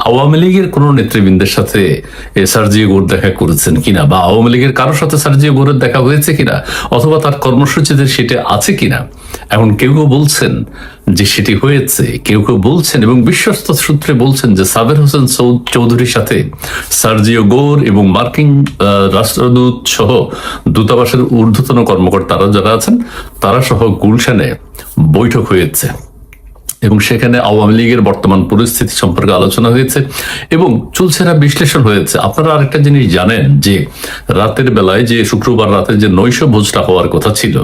আওয়ামী লীগের কোন নেতৃবৃন্দের সাথে সার্জিও গোর দেখা করেছেন কিনা, বা আওয়ামী লীগের কারোর সাথে সার্জিও গোরের দেখা হয়েছে কিনা, অথবা তার কর্মসূচিতে সেটা আছে কিনা। এখন কেউ কেউ বলছেন যে সেটি হয়েছে, কেউ কেউ বলছেন এবং বিশ্বস্ত সূত্রে বলছেন যে সাবের হোসেন চৌধুরীর সাথে সার্জিও গোর এবং মার্কিন রাষ্ট্রদূত সহ দূতাবাসের ঊর্ধ্বতন কর্মকর্তারা যারা আছেন তারা সহ গুলশানে বৈঠক হয়েছে এবং সেখানে আওয়ামী লীগের বর্তমান পরিস্থিতি সম্পর্কে আলোচনা হয়েছে এবং চলছে না বিশ্লেষণ হয়েছে। আপনারা আরেকটা জিনিস জানেন যে রাতের বেলায় যে শুক্রবার রাতে যে নৈশ ভোজটা হওয়ার কথা ছিল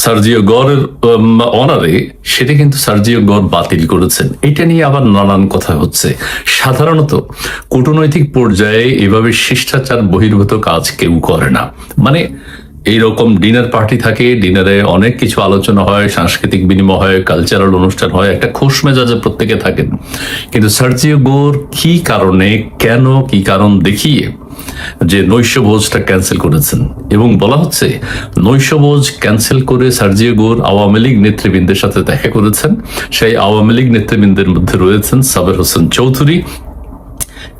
সার্জিও গড়ের অনারে, সেটা কিন্তু সার্জিও গড় বাতিল করেছেন। এটা নিয়ে আবার নানান কথা হচ্ছে। সাধারণত কূটনৈতিক পর্যায়ে এভাবে শিষ্টাচার বহির্ভূত কাজ কেউ করে না। মানে এইরকম ডিনার পার্টি থাকে, ডিনারে অনেক কিছু আলোচনা হয়, সাংস্কৃতিক বিনিময় হয়, কালচারাল অনুষ্ঠান হয়, একটা খোশ মেজাজে প্রত্যেকে থাকেন। কিন্তু সার্জিও গোর কি কারণে, কেন, কি কারণ দেখিয়ে যে নৈশভোজটা ক্যান্সেল করেছেন, এবং বলা হচ্ছে নৈশভোজ ক্যান্সেল করে সার্জিও গোর আওয়ামী লীগ নেতৃবৃন্দের সাথে দেখা করেছেন। সেই আওয়ামী লীগ নেতৃবৃন্দের মধ্যে রয়েছেন সাবের হোসেন চৌধুরী,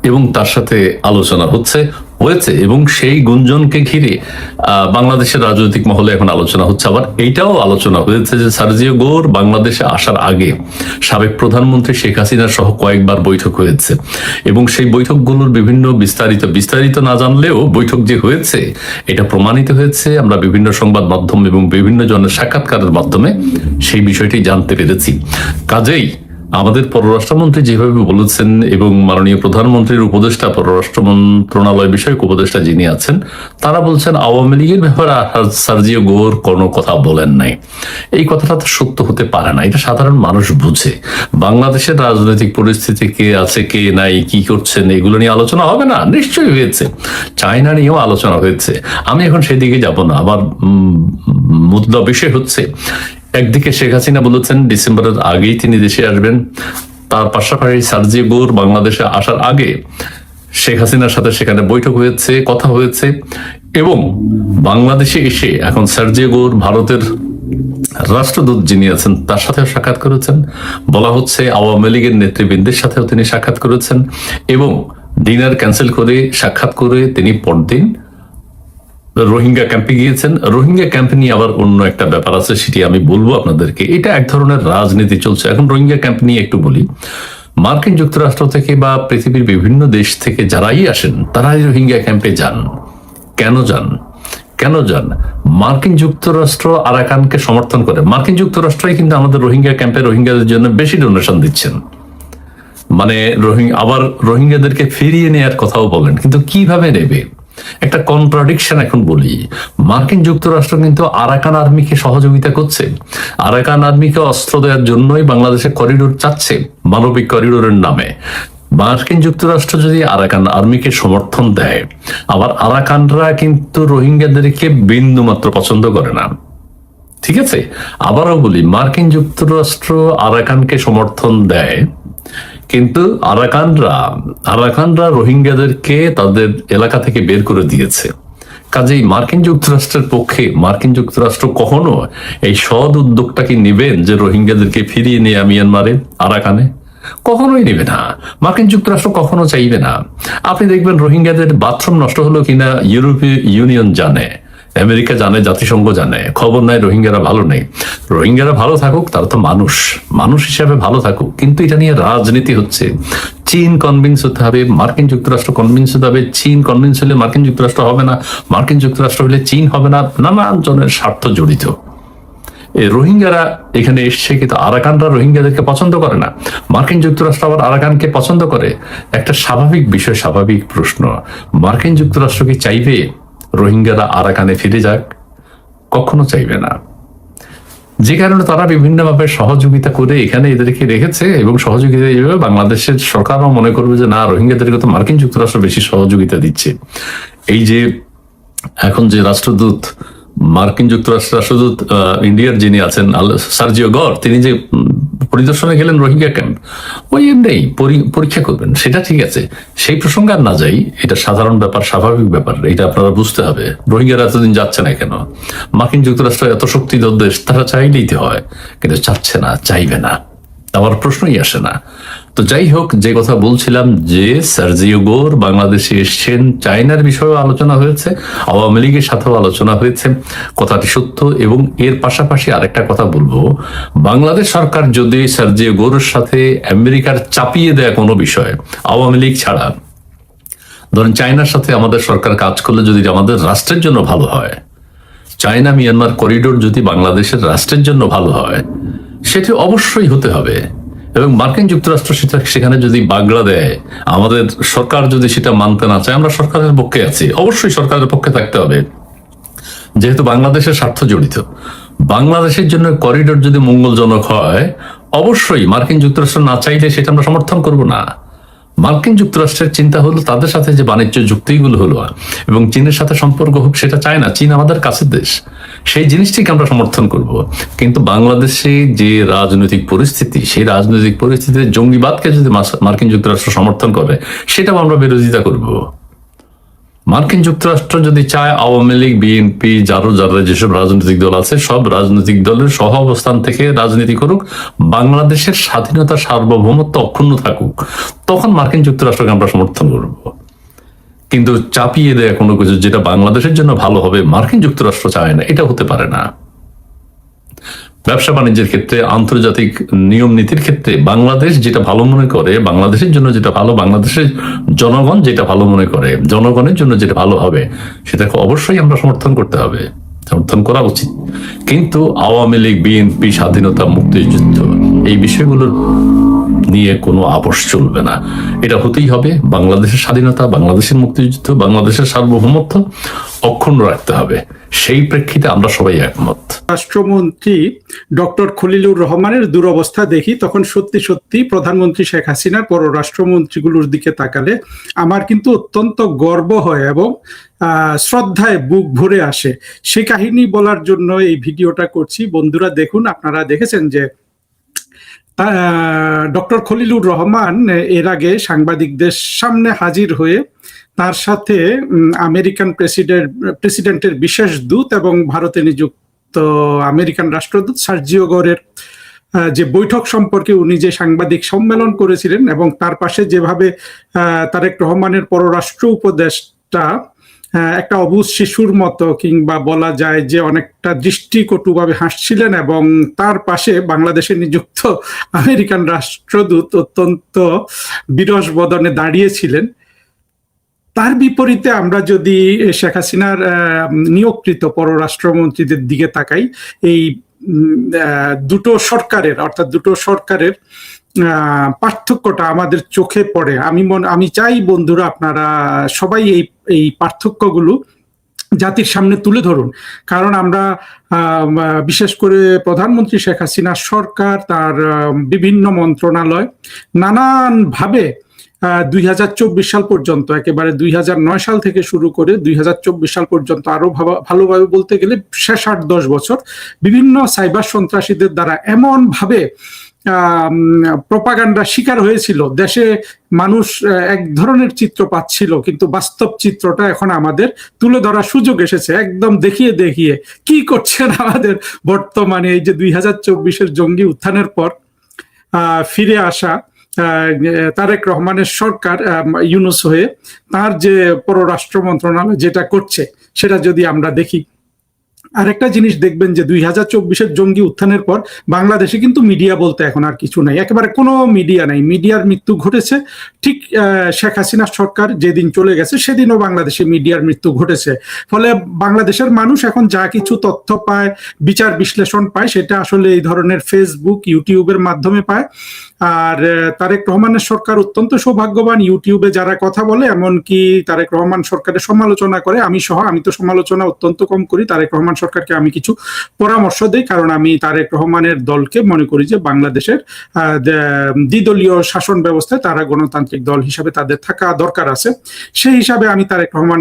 এবং তার সাথে আলোচনা হয়েছে এবং সেই গুঞ্জনকে ঘিরে বাংলাদেশের রাজনৈতিক মহলে এখন আলোচনা হচ্ছে। আবার এইটাও আলোচনা হয়েছে যে সার্জিও গোর বাংলাদেশে আসার আগে সাবেক প্রধানমন্ত্রী শেখ হাসিনার সহ কয়েকবার বৈঠক হয়েছে, এবং সেই বৈঠকগুলোর বিভিন্ন বিস্তারিত না জানলেও বৈঠক যে হয়েছে এটা প্রমাণিত হয়েছে। আমরা বিভিন্ন সংবাদ মাধ্যম এবং বিভিন্ন জনের সাক্ষাৎকারের মাধ্যমে সেই বিষয়টি জানতে পেরেছি। কাজেই আমাদের পররাষ্ট্রমন্ত্রী যেভাবে বলেছেন এবং মাননীয় প্রধানমন্ত্রীর উপদেষ্টা, পররাষ্ট্র মন্ত্রণালয় বিষয়ক উপদেষ্টা যিনি আছেন, তারা বলছেন আওয়ামী লীগের ব্যাপারে সার্জিও গোর কোনো কথা বলেন নাই। এই কথাটা তো সত্য হতে পারে না, এটা সাধারণ মানুষ বুঝে। বাংলাদেশের রাজনৈতিক পরিস্থিতি কে আছে, কে নাই, কি করছেন, এগুলো নিয়ে আলোচনা হবে না? নিশ্চয়ই হয়েছে। চায়না নিয়েও আলোচনা হয়েছে। আমি এখন সেদিকে যাব না। আবার মুদ্রা বিষয় হচ্ছে, একদিকে শেখ হাসিনা বলেছেন ডিসেম্বরের আগেই তিনি দেশে আসবেন। তার পাশাপাশি সার্জিও গোর বাংলাদেশে আসার আগে শেখ হাসিনার সাথে সেখানে বৈঠক হয়েছে, কথা হয়েছে, এবং বাংলাদেশে এসে এখন সার্জিও গোর ভারতের রাষ্ট্রদূত যিনি আছেন তার সাথে সাক্ষাৎ করেছেন। বলা হচ্ছে আওয়ামী লীগের নেতৃবৃন্দের সাথেও তিনি সাক্ষাৎ করেছেন, এবং ডিনার ক্যান্সেল করে সাক্ষাৎ করে তিনি পরদিন রোহিঙ্গা ক্যাম্পে গিয়েছেন। রোহিঙ্গা ক্যাম্পে নিয়ে আবার অন্য একটা ব্যাপার আছে, সেটি আমি বলবো আপনাদেরকে। এটা এক ধরনের রাজনীতি চলছে এখন। রোহিঙ্গা ক্যাম্প নিয়ে একটু বলি। মার্কিন যুক্তরাষ্ট্র থেকে বা পৃথিবীর বিভিন্ন দেশ থেকে যারাই আসেন তারাই রোহিঙ্গা ক্যাম্পে যান। কেন যান? মার্কিন যুক্তরাষ্ট্র আরাকানকে সমর্থন করে। মার্কিন যুক্তরাষ্ট্রই কিন্তু আমাদের রোহিঙ্গা ক্যাম্পে রোহিঙ্গাদের জন্য বেশি ডোনেশন দিচ্ছেন। মানে আবার রোহিঙ্গাদেরকে ফিরিয়ে নেওয়ার কথাও বলেন, কিন্তু কিভাবে নেবে? একটা কন্ট্রাডিকশন এখন বলি। মার্কিন যুক্তরাষ্ট্র কিন্তু আরাকান আর্মিকে সহযোগিতা করছে। আরাকান আর্মিকে অস্ত্র দেওয়ার জন্যই বাংলাদেশে করিডোর চাচ্ছে, মানবিক করিডোরের নামে। মার্কিন যুক্তরাষ্ট্র যদি আরাকান আর্মিকে সমর্থন দেয়, আবার আরাকানরা কিন্তু রোহিঙ্গাদেরকে বিন্দু মাত্র পছন্দ করে না। ঠিক আছে, আবারও বলি, মার্কিন যুক্তরাষ্ট্র আরাকানকে সমর্থন দেয়, কিন্তু আরাকানরা রোহিঙ্গাদেরকে তাদের এলাকা থেকে বের করে দিয়েছে। কাজেই মার্কিন যুক্তরাষ্ট্রের পক্ষে মার্কিন যুক্তরাষ্ট্র কখনো এই সৎ উদ্যোগটা কি নেবেন যে রোহিঙ্গাদেরকে ফিরিয়ে নিয়ে মিয়ানমারে, আরাকানে? কখনোই নেবে না। মার্কিন যুক্তরাষ্ট্র কখনো চাইবে না। আপনি দেখবেন রোহিঙ্গাদের বাথরুম নষ্ট হলো কিনা ইউরোপীয় ইউনিয়ন জানে, আমেরিকা জানে, জাতিসংঘ জানে, খবর নাই রোহিঙ্গারা ভালো নেই। রোহিঙ্গারা ভালো থাকুক, তারা তো মানুষ হিসাবে ভালো থাকুক, কিন্তু এটা নিয়ে রাজনীতি হচ্ছে। চীন কনভিন্স হতে হবে, মার্কিন যুক্তরাষ্ট্র কনভিন্স হতে হবে। চীন কনভিন্স হলে মার্কিন যুক্তরাষ্ট্র হবে না, মার্কিন যুক্তরাষ্ট্র হলে চীন হবে না। নানান জনের স্বার্থ জড়িত। এই রোহিঙ্গারা এখানে এসছে, কিন্তু আরাকানরা রোহিঙ্গাদেরকে পছন্দ করে না। মার্কিন যুক্তরাষ্ট্র আবার আরাকানকে পছন্দ করে। একটা স্বাভাবিক বিষয়, স্বাভাবিক প্রশ্ন, মার্কিন যুক্তরাষ্ট্র কি চাইবে রোহিঙ্গারা আরাকানে ফিরে যাক? কখনো চাইবে না। যে কারণে তারা বিভিন্নভাবে সহযোগিতা করে এখানে এদেরকে রেখেছে, এবং সহযোগিতা এইভাবে বাংলাদেশের সরকারও মনে করবে যে না, রোহিঙ্গাদেরকে তো মার্কিন যুক্তরাষ্ট্র বেশি সহযোগিতা দিচ্ছে। এই যে এখন যে রাষ্ট্রদূত, মার্কিন যুক্তরাষ্ট্রের রাষ্ট্রদূত ইন্ডিয়ার যিনি আছেন সার্জিও গড়, তিনি যে পরিদর্শনে গেলেন রোহিঙ্গা ক্যাম্প, ওই এমনি পরীক্ষা করবেন, সেটা ঠিক আছে। সেই প্রসঙ্গে আর না যাই, এটা সাধারণ ব্যাপার, স্বাভাবিক ব্যাপার, এটা আপনারা বুঝতে হবে। রোহিঙ্গারা এতদিন যাচ্ছে না কেন? মার্কিন যুক্তরাষ্ট্র এত শক্তিধর দেশ, তারা চাইলেই তো হয়, কিন্তু চাচ্ছে না, চাইবে না, আমার প্রশ্নই আসে না। তো যাই হোক, যে কথা বলছিলাম যে সার্জিও গোর বাংলাদেশে এসছেন, চায়নার বিষয়েও আলোচনা হয়েছে, আওয়ামী লীগের সাথেও আলোচনা হয়েছে, কথাটি সত্য। এবং এর পাশাপাশি আরেকটা কথা বলবো, বাংলাদেশ সরকার যদি সার্জিও গোরের সাথে আমেরিকার চাপিয়ে দেয় কোনো বিষয়, আওয়ামী লীগ ছাড়া, ধরেন চায়নার সাথে আমাদের সরকার কাজ করলে যদি আমাদের রাষ্ট্রের জন্য ভালো হয়, চায়না মিয়ানমার করিডোর যদি বাংলাদেশের রাষ্ট্রের জন্য ভালো হয়, সেটি অবশ্যই হতে হবে। এবং মার্কিন যুক্তরাষ্ট্র সেখানে যদি বাগড়া দেয়, আমাদের সরকার যদি সেটা মানতে না চায়, আমরা সরকারের পক্ষে আছি, অবশ্যই সরকারের পক্ষে থাকতে হবে, যেহেতু বাংলাদেশের স্বার্থ জড়িত। বাংলাদেশের জন্য করিডোর যদি মঙ্গলজনক হয়, অবশ্যই মার্কিন যুক্তরাষ্ট্র না চাইলে সেটা আমরা সমর্থন করব না। মার্কিন যুক্তরাষ্ট্রের চিন্তা হলো তাদের সাথে যে বাণিজ্য চুক্তিগুলো হলো এবং চীনের সাথে সম্পর্ক হোক, সেটা চায় না, চীন আমাদের কাছের দেশ, সেই জিনিসটিকে আমরা সমর্থন করব। কিন্তু বাংলাদেশে যে রাজনৈতিক পরিস্থিতি, সেই রাজনৈতিক পরিস্থিতিতে জঙ্গিবাদকে যদি মার্কিন যুক্তরাষ্ট্র সমর্থন করে, সেটাও আমরা বিরোধিতা করব। মার্কিন যুক্তরাষ্ট্র যদি চায় আওয়ামী লীগ, বিএনপি, যারা যেসব রাজনৈতিক দল আছে, সব রাজনৈতিক দলের সহ অবস্থান থেকে রাজনীতি করুক, বাংলাদেশের স্বাধীনতা, সার্বভৌমত্ব অক্ষুণ্ণ থাকুক, তখন মার্কিন যুক্তরাষ্ট্রকে আমরা সমর্থন করব। কিন্তু চাপিয়ে দেয় কোনো কিছু যেটা বাংলাদেশের জন্য ভালো হবে, মার্কিন যুক্তরাষ্ট্র চায় না, এটা হতে পারে না। ব্যবসা বাণিজ্যের ক্ষেত্রে, আন্তর্জাতিক নিয়ম নীতির ক্ষেত্রে বাংলাদেশ যেটা ভালো মনে করে, বাংলাদেশের জন্য যেটা ভালো, বাংলাদেশের জনগণ যেটা ভালো মনে করে, জনগণের জন্য যেটা ভালো হবে, সেটাকে অবশ্যই আমরা সমর্থন করতে হবে, সমর্থন করা উচিত। কিন্তু আওয়ামী লীগ, বিএনপি, স্বাধীনতা, মুক্তিযুদ্ধ, এই বিষয়গুলোর নিয়ে কোনো আপোষ চলবে না। এটা হতেই হবে। বাংলাদেশের স্বাধীনতা, বাংলাদেশের মুক্তিযুদ্ধ, বাংলাদেশের সার্বভৌমত্ব অক্ষুণ্ণ রাখতে হবে। সেই প্রেক্ষিতে আমরা সবাই একমত। রাষ্ট্রমন্ত্রী ডক্টর খলিলুর রহমানের দুরবস্থা দেখি, তখন সত্যি সত্যি প্রধানমন্ত্রী শেখ হাসিনার পররাষ্ট্রমন্ত্রীগুলোর দিকে তাকালে আমার কিন্তু অত্যন্ত গর্ব হয় এবং শ্রদ্ধায় বুক ভরে আসে। সে কাহিনী বলার জন্য এই ভিডিওটা করছি। বন্ধুরা দেখুন, আপনারা দেখেছেন যে ডক্টর খলিলুর রহমান এর আগে সাংবাদিকদের সামনে হাজির হয়ে তার সাথে আমেরিকান প্রেসিডেন্টের বিশেষ দূত এবং ভারতে নিযুক্ত আমেরিকান রাষ্ট্রদূত সার্জিও গোরের যে বৈঠক সম্পর্কে উনি যে সাংবাদিক সম্মেলন করেছিলেন, এবং তার পাশে যেভাবে তারেক রহমানের পররাষ্ট্র উপদেষ্টা একটা অবুঝ শিশুর মতো, কিংবা বলা যায় যে অনেকটা দৃষ্টিকটুভাবে হাসছিলেন, এবং তার পাশে বাংলাদেশে নিযুক্ত আমেরিকান রাষ্ট্রদূত অত্যন্ত বিরস বদনে দাঁড়িয়েছিলেন। তার বিপরীতে আমরা যদি শেখ হাসিনার নিয়োগকৃত পররাষ্ট্রমন্ত্রীদের দিকে তাকাই, এই দুটো সরকারের, অর্থাৎ দুটো সরকারের পার্থক্যটা আমাদের চোখে পড়ে। আমি চাই বন্ধুরা আপনারা সবাই এই পার্থক্যগুলো জাতির সামনে তুলে ধরুন, কারণ আমরা বিশেষ করে প্রধানমন্ত্রী শেখ হাসিনার সরকার, তার বিভিন্ন মন্ত্রণালয় নানানভাবে 2024 সাল পর্যন্ত, একেবারে 2009 সাল থেকে শুরু করে 2024 সাল পর্যন্ত, আরো ভালোভাবে বলতে গেলে শেষ 8-10 বছর, বিভিন্ন সাইবার সন্ত্রাসীদের দ্বারা এমন ভাবে প্রপাগান্ডার শিকার হয়েছিল, দেশে মানুষ এক ধরনের চিত্র পাচ্ছিল, কিন্তু বাস্তব চিত্রটা এখন আমাদের তুলে ধরার সুযোগ এসেছে, একদম দেখিয়ে দেখিয়ে কি করছেন আমাদের বর্তমানে এই যে 2024-এর জঙ্গি উত্থানের পর ফিরে আসা তারেক রহমানের সরকার, ইউনূস হয়ে তার যে পররাষ্ট্র মন্ত্রণালয় যেটা করছে, সেটা যদি আমরা দেখি, আরেকটা জিনিস দেখবেন যে 2024-এর জঙ্গি উত্থানের পর বাংলাদেশে কিন্তু মিডিয়া বলতে এখন আর কিছু নাই, একেবারে কোনো মিডিয়া নাই। মিডিয়ার মৃত্যু ঘটেছে ঠিক শেখ হাসিনা সরকার যেদিন চলে গেছে সেদিনও বাংলাদেশে মিডিয়ার মৃত্যু ঘটেছে। ফলে বাংলাদেশের মানুষ এখন যা কিছু তথ্য পায়, বিচার বিশ্লেষণ পায়, সেটা আসলে এই ধরনের ফেসবুক, ইউটিউবের মাধ্যমে পায়। আর তারেক রহমানের সরকার অত্যন্ত সৌভাগ্যবান, ইউটিউবে যারা কথা বলে, এমনকি তারেক রহমান সরকারের সমালোচনা করে, আমি তো সমালোচনা অত্যন্ত কম করি, তারেক রহমান সরকারকে আমি কিছু পরামর্শ দিই, কারণ আমি তারেক রহমানের দলকে মনে করি যে বাংলাদেশের দ্বিদলীয় শাসন ব্যবস্থায় তারা গণতান্ত্রিক দল হিসাবে তাদের থাকা দরকার আছে। সেই হিসাবে আমি তারেক রহমান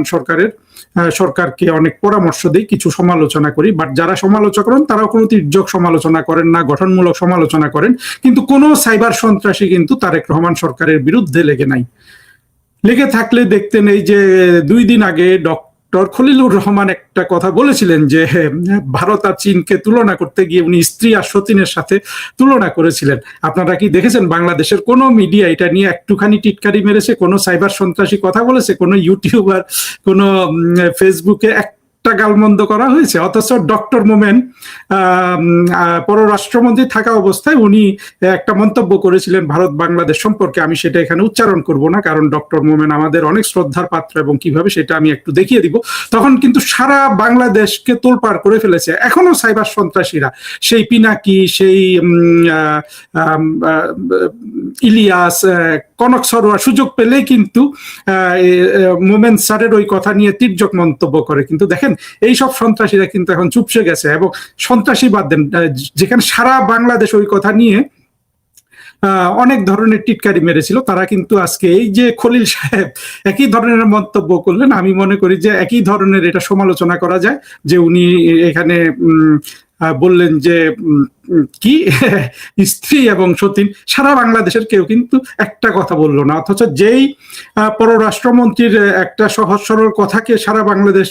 সরকারকে অনেক পরামর্শ দিই, কিছু সমালোচনা করি। বাট যারা সমালোচনা করেন তারাও কোনো তির্যক সমালোচনা করেন না, গঠনমূলক সমালোচনা করেন, কিন্তু কোনো সাইবার সন্ত্রাসী কিন্তু তারেক রহমান সরকারের বিরুদ্ধে লেগে থাকলে দেখতে নেই যে 2 দিন আগে ডক্টর খলিলুর রহমান একটা কথা বলেছিলেন যে ভারত আর চীনকে তুলনা করতে গিয়ে উনি স্ত্রী আর সতীনের সাথে তুলনা করেছিলেন। আপনারা কি দেখেছেন বাংলাদেশের কোনো মিডিয়া এটা নিয়ে একটুখানি টিটকারি মেরেছে? কোনো সাইবার সন্ত্রাসী কথা বলেছে? কোনো ইউটিউবার, কোনো ফেসবুকে একটা গালমন্দ করা হয়েছে? অথচ ডক্টর মোমেন পররাষ্ট্রমন্ত্রী থাকা অবস্থায় উনি একটা মন্তব্য করেছিলেন ভারত বাংলাদেশ সম্পর্কে। আমি সেটা এখানে উচ্চারণ করব না, কারণ ডক্টর মোমেন আমাদের অনেক শ্রদ্ধার পাত্র, এবং কিভাবে সেটা আমি একটু দেখিয়ে দিব। তখন কিন্তু সারা বাংলাদেশকে তোলপাড় করে ফেলেছে। এখনো সাইবার সন্ত্রাসীরা, সেই পিনাকি, সেই ইলিয়াস, কনক সরোয়ার সুযোগ পেলেই কিন্তু মোমেন স্যারের ওই কথা নিয়ে তির্যক মন্তব্য করে। কিন্তু দেখেন এইসব সন্ত্রাসীরা কিন্তু এখন চুপসে গেছে, এবং সন্ত্রাসী বাদ দেন, যেখানে সারা বাংলাদেশ ওই কথা নিয়ে অনেক ধরনের টিটকারি মেরেছিল, তারা কিন্তু আজকে এই যে খলিল সাহেব একই ধরনের মন্তব্য করলেন, আমি মনে করি যে একই ধরনের এটা সমালোচনা করা যায় যে উনি এখানে বললেন যে কি স্ত্রী এবং সতীন, সারা বাংলাদেশের কেউ কিন্তু একটা কথা বললো না। অথচ যেই পররাষ্ট্রমন্ত্রীর একটা সহজ সরল কথাকে সারা বাংলাদেশ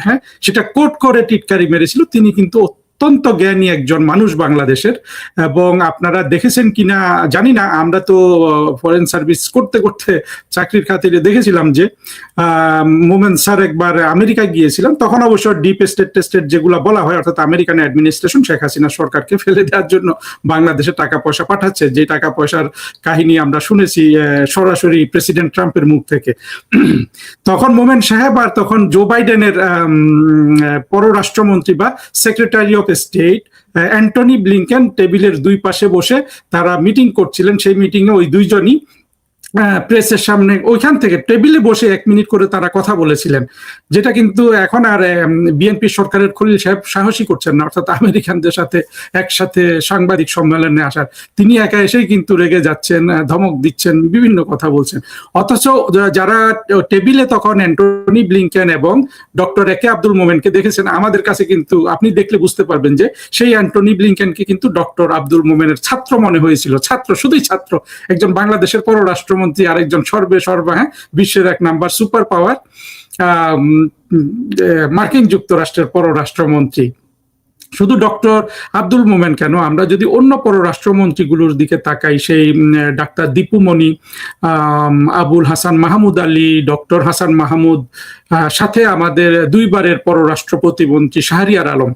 হ্যাঁ সেটা কোট করে টিটকারি মেরেছিল, তিনি কিন্তু অত্যন্ত জ্ঞানী একজন মানুষ বাংলাদেশের। এবং আপনারা দেখেছেন কিনা জানি না, আমরা তো ফরেন সার্ভিস করতে করতে চাকরির খাতিরে দেখেছিলাম যে মোমেন স্যার একবার আমেরিকা গিয়েছিলেন। তখন অবশ্য ডিপ স্টেট টেস্টেড যেগুলো বলা হয়, অর্থাৎ আমেরিকান অ্যাডমিনিস্ট্রেশন শেখ হাসিনা সরকারকে ফেলে দেওয়ার জন্য বাংলাদেশে টাকা পয়সা পাঠাচ্ছে, যে টাকা পয়সার কাহিনী আমরা শুনেছি সরাসরি প্রেসিডেন্ট ট্রাম্পের মুখ থেকে। তখন মোমেন সাহেব আর তখন জো বাইডেনের পররাষ্ট্রমন্ত্রী বা secretary of state Antony Blinken টেবিলের দুই পাশে বসে তারা মিটিং করছিলেন। সেই মিটিংয়ে ওই দুইজনই প্রেসের সামনে ওইখান থেকে টেবিলে বসে 1 মিনিট করে তারা কথা বলেছিলেন, যেটা কিন্তু এখন আর বিএনপি সরকারের খলিল সাহেব সাহসী করছেন না, অর্থাৎ আমেরিকানদের সাথে একসাথে সাংবাদিক সম্মেলনে আসার। তিনি একা এসেই কিন্তু রেগে যাচ্ছেন, ধমক দিচ্ছেন, বিভিন্ন কথা বলছেন। অথচ যারা টেবিলে তখন অ্যান্টনি ব্লিংকেন এবং ডক্টর একে আব্দুল মোমেনকে দেখেছেন, আমাদের কাছে কিন্তু আপনি দেখলে বুঝতে পারবেন যে সেই অ্যান্টনি ব্লিংকেনকে কিন্তু ডক্টর আব্দুল মোমেনের ছাত্র মনে হয়েছিল। ছাত্র, শুধুই ছাত্র, একজন বাংলাদেশের পররাষ্ট্রমন্ত্রী, আরেকজন সর্বা বিশ্বের 1 নাম্বার সুপার পাওয়ার মার্কিন যুক্তরাষ্ট্রের পররাষ্ট্রমন্ত্রী। শুধু ডক্টর আব্দুল মোমেন কেন, আমরা যদি অন্য পররাষ্ট্রমন্ত্রীগুলোর দিকে তাকাই, সেই ডাক্তার দীপুমণি, আবুল হাসান মাহমুদ আলী, ডক্টর হাসান মাহমুদ, সাথে আমাদের 2 বারের পররাষ্ট্র প্রতিমন্ত্রী শাহরিয়ার আলম,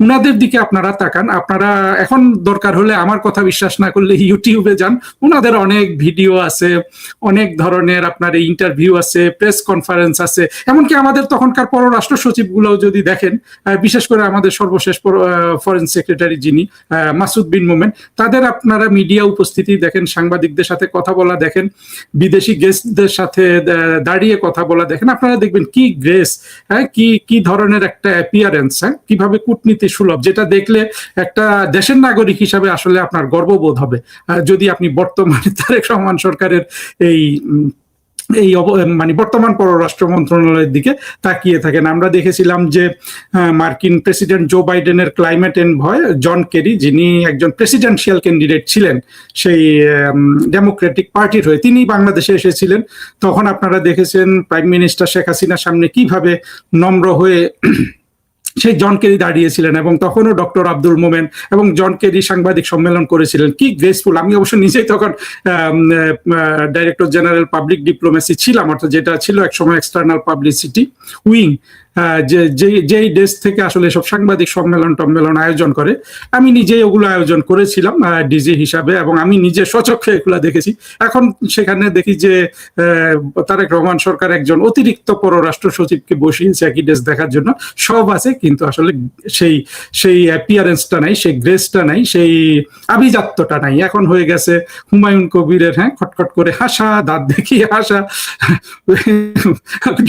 উনাদের দিকে আপনারা তাকান। আপনারা এখন দরকার হলে আমার কথা বিশ্বাস না করলে ইউটিউবে যান, উনাদের অনেক ভিডিও আছে, অনেক ধরনের আপনার ইন্টারভিউ আছে, প্রেস কনফারেন্স আছে। এমনকি আমাদের তখনকার পররাষ্ট্র সচিবগুলোও যদি দেখেন, বিশেষ করে আমাদের সর্বশেষ ফরেন সেক্রেটারি যিনি মাসুদ বিন মোমেন, তাদের আপনারা মিডিয়া উপস্থিতি দেখেন, সাংবাদিকদের সাথে কথা বলা দেখেন, বিদেশি গেস্টদের সাথে দাঁড়িয়ে কথা বলা দেখেন, আপনারা দেখবেন কি গ্রেস, হ্যাঁ কি ধরনের একটা অ্যাপিয়ারেন্স, হ্যাঁ কিভাবে কূটনীতি সুলভ, যেটা দেখলে একটা দেশের নাগরিক হিসাবে আসলে আপনার গর্ববোধ হবে যদি আপনি বর্তমানে তারেক রহমান সরকারের এই মানে বর্তমান পররাষ্ট্র মন্ত্রণালয়ের দিকে তাকিয়ে থাকেন। আমরা দেখেছিলাম যে মার্কিন প্রেসিডেন্ট জো বাইডেনের ক্লাইমেট এনভয় জন কেরি, যিনি একজন প্রেসিডেন্সিয়াল ক্যান্ডিডেট ছিলেন সেই ডেমোক্রেটিক পার্টির হয়ে, তিনি বাংলাদেশে এসেছিলেন। তখন আপনারা দেখেছেন প্রাইম মিনিস্টার শেখ হাসিনার সামনে কিভাবে নম্র হয়ে সেই জন কেরি দাঁড়িয়েছিলেন, এবং তখনও ডক্টর আব্দুল মোমেন এবং জন কেরি সাংবাদিক সম্মেলন করেছিলেন। কি গ্রেসফুল! আমি অবশ্য নিজেই তখন ডাইরেক্টর জেনারেল পাবলিক ডিপ্লোমেসি ছিলাম, অর্থাৎ যেটা ছিল একসময় এক্সটার্নাল পাবলিসিটি উইং, যেই দেশ থেকে আসলে সব সাংবাদিক সম্মেলন আয়োজন করে, আমি নিজেই ওগুলো আয়োজন করেছিলাম ডিজি হিসাবে, এবং আমি নিজে সচক্ষে এগুলো দেখেছি। এখন সেখানে দেখি যে তারেক রহমান সরকার একজন অতিরিক্ত পররাষ্ট্র সচিবকে বসিয়েছে একই দেশ দেখার জন্য। সব আছে, কিন্তু আসলে সেই অ্যাপিয়ারেন্সটা নাই, সেই গ্রেসটা নাই, সেই আভিজাত্যটা নাই। এখন হয়ে গেছে হুমায়ুন কবিরের খটখট করে হাসা, দাঁত দেখিয়ে হাসা,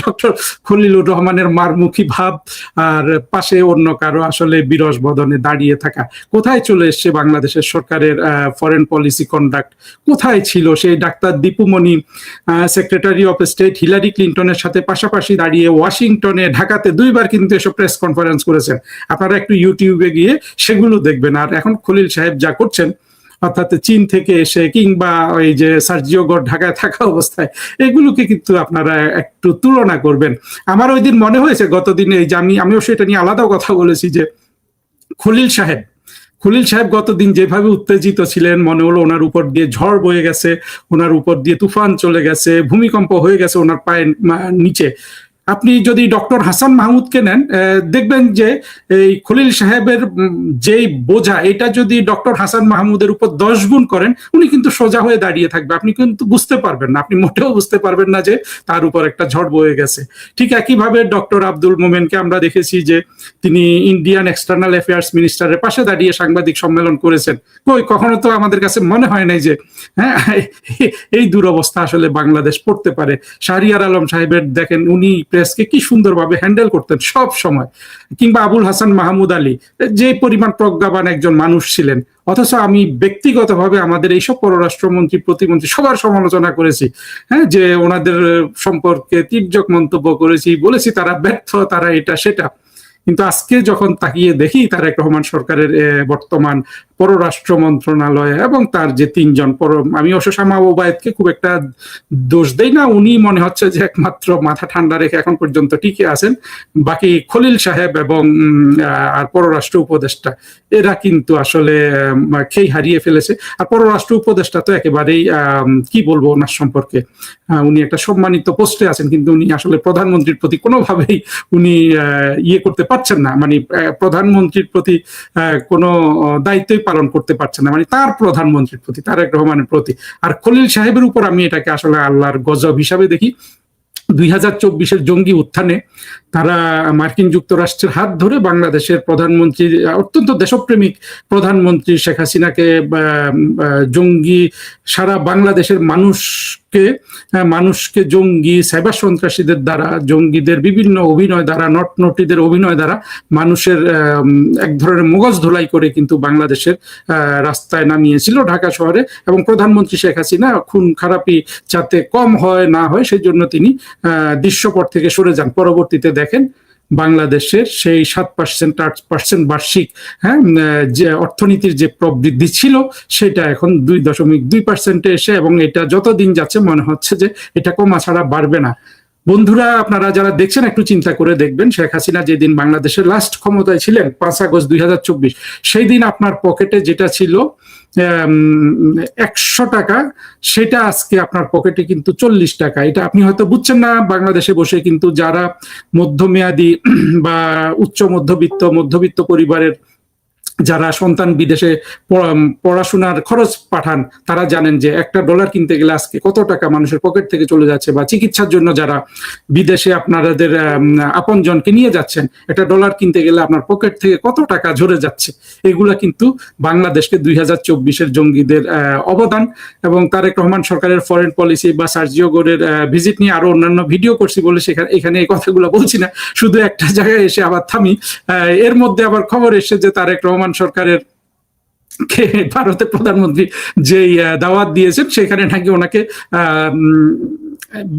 ডক্টর খলিলুর রহমানের মারমুখী ভাব, আর পাশে অন্য কারো আসলে বিরস বদনে দাঁড়িয়ে থাকা। কোথায় চলে এসছে বাংলাদেশের সরকারের ফরেন পলিসি কন্ডাক্ট? কোথায় ছিল সেই doctor Dipu Moni, secretary of state Hillary ক্লিন্টনের সাথে পাশাপাশি দাঁড়িয়ে ওয়াশিংটনে, ঢাকাতে 2 বার কিন্তু এসব প্রেস কনফারেন্স করেছেন। আপনারা একটু ইউটিউবে গিয়ে সেগুলো দেখবেন। আর এখন খলিল সাহেব যা করছেন, অর্থাৎ চীন থেকে এসে কিংবা ওই যে সার্জিও গোর ঢাকায় থাকা অবস্থায়, এগুলোকে কিন্তু আপনারা একটু তুলনা করবেন। আমার ওই দিন মনে হয়েছে গতদিনে, এই যে আমিও সেটা নিয়ে আলাদাও কথা বলেছি, যে খলিল সাহেব গতদিন যেভাবে উত্তেজিত ছিলেন, মনে হলো ওনার উপর দিয়ে ঝড় বয়ে গেছে, ওনার উপর দিয়ে তুফান চলে গেছে, ভূমিকম্প হয়ে গেছে ওনার পায়ের নিচে। আপনি যদি ডক্টর হাসান মাহমুদকে নেন, দেখবেন যে এই খলিল সাহেবের যেই বোঝা, এটা যদি ডক্টর হাসান মাহমুদের উপর 10 গুণ করেন, উনি কিন্তু সোজা হয়ে দাঁড়িয়ে থাকবে, আপনি কিন্তু বুঝতে পারবেন না, আপনি মোটেও বুঝতে পারবেন না যে তার উপর একটা ঝড় বয়ে গেছে। ঠিক একইভাবে ডক্টর আব্দুল মোমেনকে আমরা দেখেছি যে তিনি ইন্ডিয়ান এক্সটার্নাল অ্যাফেয়ার্স মিনিস্টারের পাশে দাঁড়িয়ে সাংবাদিক সম্মেলন করেছেন। কখনো তো আমাদের কাছে মনে হয় নাই যে হ্যাঁ এই দুরবস্থা আসলে বাংলাদেশ পড়তে পারে। শাহরিয়ার আলম সাহেবের দেখেন, উনি প্রেসকে কি সুন্দরভাবে হ্যান্ডেল করতেন সব সময়। কিংবা আবুল হাসান মাহমুদ আলী, যে পরিমাণ প্রজ্ঞাবান একজন মানুষ ছিলেন, অথচ আমি ব্যক্তিগতভাবে আমাদের এইসব পররাষ্ট্রমন্ত্রী, প্রতিমন্ত্রী সবার সমালোচনা করেছি, হ্যাঁ, যে ওনাদের সম্পর্কে তির্যক মন্তব্য করেছি, বলেছি তারা ব্যর্থ, তারা এটা সেটা। কিন্তু আজকে যখন তাকিয়ে দেখি তারেক রহমান সরকারের বর্তমান পররাষ্ট্র মন্ত্রণালয় এবং তার যে 3 জন, আমি অবশ্য শামা ওবায়েদকে খুব একটা দোষ দেই না, উনি মনে হচ্ছে যে একমাত্র মাথা ঠান্ডা রেখে এখন পর্যন্ত টিকে আছেন। বাকি খলিল সাহেব এবং আর পররাষ্ট্র উপদেষ্টা, এরা কিন্তু আসলে খেই হারিয়ে ফেলেছে। আর পররাষ্ট্র উপদেষ্টা তো একেবারেই কি বলবো ওনার সম্পর্কে, উনি একটা সম্মানিত পোস্টে আছেন, কিন্তু উনি আসলে প্রধানমন্ত্রীর প্রতি কোনোভাবেই উনি ইয়ে করতে পারছেন না, মানে প্রধানমন্ত্রীর প্রতি কোনো দায়িত্বই পালন করতে পারছেন না, মানে তার প্রধানমন্ত্রীর প্রতি, তারেক রহমানের প্রতি। আর খলিল সাহেবের উপর আমি এটাকে আসলে আল্লাহর গজব হিসাবে দেখি। 2024-এর জঙ্গি উত্থানে তারা মার্কিন যুক্তরাষ্ট্রের হাত ধরে বাংলাদেশের প্রধানমন্ত্রী, অত্যন্ত দেশপ্রেমিক প্রধানমন্ত্রী শেখ হাসিনাকে জঙ্গি, সারা বাংলাদেশের মানুষকে জঙ্গি, সাইবার সন্ত্রাসীদের দ্বারা, জঙ্গিদের বিভিন্ন অভিনয় দ্বারা, নটনটিদের অভিনয় দ্বারা মানুষের এক ধরনের মগজ ধোলাই করে কিন্তু বাংলাদেশের রাস্তায় নামিয়েছিল ঢাকা শহরে। এবং প্রধানমন্ত্রী শেখ হাসিনা খুন খারাপি যাতে কম হয় না হয় সেই জন্য তিনি দৃশ্যপট থেকে সরে যান। পরবর্তীতে দেখেন বাংলাদেশের সেই 7%, 8% বার্ষিক যে অর্থনীতির যে প্রবৃদ্ধি ছিল, সেটা এখন 2.2% এসে, এবং এটা যতদিন যাচ্ছে মনে হচ্ছে যে এটা কমা ছাড়া বাড়বে না। বন্ধুরা, আপনারা যারা দেখছেন একটু চিন্তা করে দেখবেন, শেখ হাসিনা যেদিন বাংলাদেশের লাস্ট ক্ষমতায় ছিলেন 5 আগস্ট 2024, সেই দিন আপনার পকেটে যেটা ছিল 100 টাকা, সেটা আজকে আপনার পকেটে কিন্তু 40 টাকা। এটা আপনি হয়তো বুঝছেন না, বাংলাদেশে বসে কিন্তু যারা মধ্যমেয়াদী বা উচ্চ মধ্যবিত্ত পরিবারের যারা সন্তান বিদেশে পড়াশোনার খরচ পাঠান, তারা জানেন যে একটা ডলার কিনতে গেলে আজকে কত টাকা মানুষের পকেট থেকে চলে যাচ্ছে। বা চিকিৎসার জন্য যারা বিদেশে আপনাদের আপনজনকে নিয়ে যাচ্ছেন, একটা ডলার কিনতে গেলে আপনার পকেট থেকে কত টাকা ঝরে যাচ্ছে। এগুলা কিন্তু বাংলাদেশকে 2024-এর জঙ্গিদের অবদান। এবং তারেক রহমান সরকারের ফরেন পলিসি বা সার্জিও গোরের ভিজিট নিয়ে আরো অন্যান্য ভিডিও করছি বলে এখানে এই কথাগুলো বলছি না, শুধু একটা জায়গায় এসে আবার থামি। এর মধ্যে আবার খবর এসেছে যে তারেক রহমান সরকারের ভারতের প্রধানমন্ত্রী যেই দাওয়াত দিয়েছেন, সেখানে নাকি ওনাকে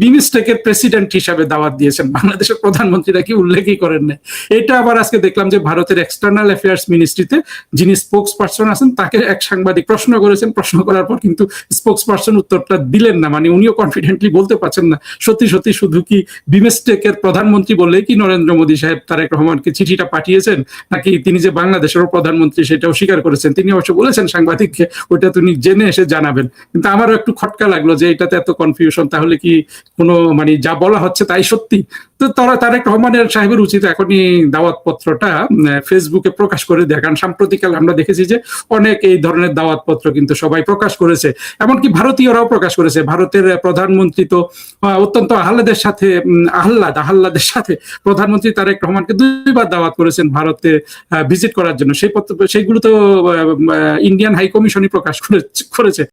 বিমস্টেকের প্রেসিডেন্ট হিসাবে দাওয়াত দিয়েছেন। বাংলাদেশের প্রধানমন্ত্রী নাকি উল্লেখই করেন না। এটা আবার আজকে দেখলাম যে ভারতের এক্সটার্নাল অ্যাফেয়ার্স মিনিস্ট্রিতে যিনি স্পোক্স পার্সন আছেন, তাকে এক সাংবাদিক প্রশ্ন করেছেন, প্রশ্ন করার পর কিন্তু স্পোক্স পার্সন উত্তরটা দিলেন না, মানে উনিও কনফিডেন্টলি বলতে পারছেন না সত্যি শুধু কি বিমস্টেকের প্রধানমন্ত্রী বললেই কি নরেন্দ্র মোদী সাহেব তারেক রহমানকে চিঠিটা পাঠিয়েছেন, নাকি তিনি যে বাংলাদেশেরও প্রধানমন্ত্রী সেটাও স্বীকার করেছেন। তিনি অবশ্য বলেছেন সাংবাদিককে ওইটা তিনি জেনে এসে জানাবেন। কিন্তু আমারও একটু খটকা লাগলো যে এটাতে এত কনফিউশন, তাহলে কি কোনো মানে যা বলা হচ্ছে তাই সত্যি? তো তারেক রহমানের সাহেবের উচিত এখনই দাওয়াতপত্রটা ফেসবুকে প্রকাশ করে দেয়, কারণ সাম্প্রতিককালে আমরা দেখেছি যে অনেক এই ধরনের দাওয়াতপত্র কিন্তু সবাই প্রকাশ করেছে, এমনকি ভারতীয়রাও প্রকাশ করেছে। ভারতের প্রধানমন্ত্রী তো অত্যন্ত আহ্লাদের সাথে প্রধানমন্ত্রী তারেক রহমানকে 2 বার দাওয়াত করেছেন ভারতে ভিজিট করার জন্য। সেইগুলো তো ইন্ডিয়ান হাই কমিশনই প্রকাশ করেছে।